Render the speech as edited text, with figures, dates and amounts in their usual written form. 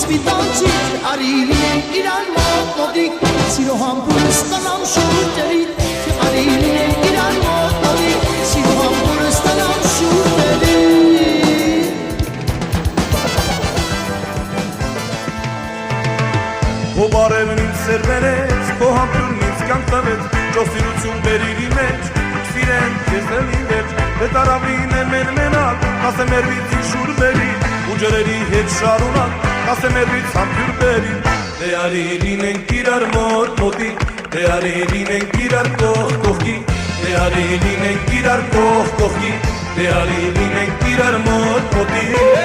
սպիտանցի արիլին իրար մոտիկ սիրո համբուրը ստանամ շուտերի արիլին իրար մոտիկ սիրո համբուրը ստանամ շուտերի Քո բարևն ինձ սերվերեց, քո համբուրն ինձ կյանք տվեց, ճոստիրություն բերիրի մեջ, սիրեն քեզ ելի վերջ, հետարավին է մենալ, կասեմ երվիցի շուր բերի, ու ջրերի հետ շարունակ, կասեմ երվից համբյուր բերի, դե արիրին ենք իրար մոտիկ, դե արիրին ենք իրար կողքի, դե արիրին ենք իրար կողքի, դե արիրին ենք իրար մոտիկ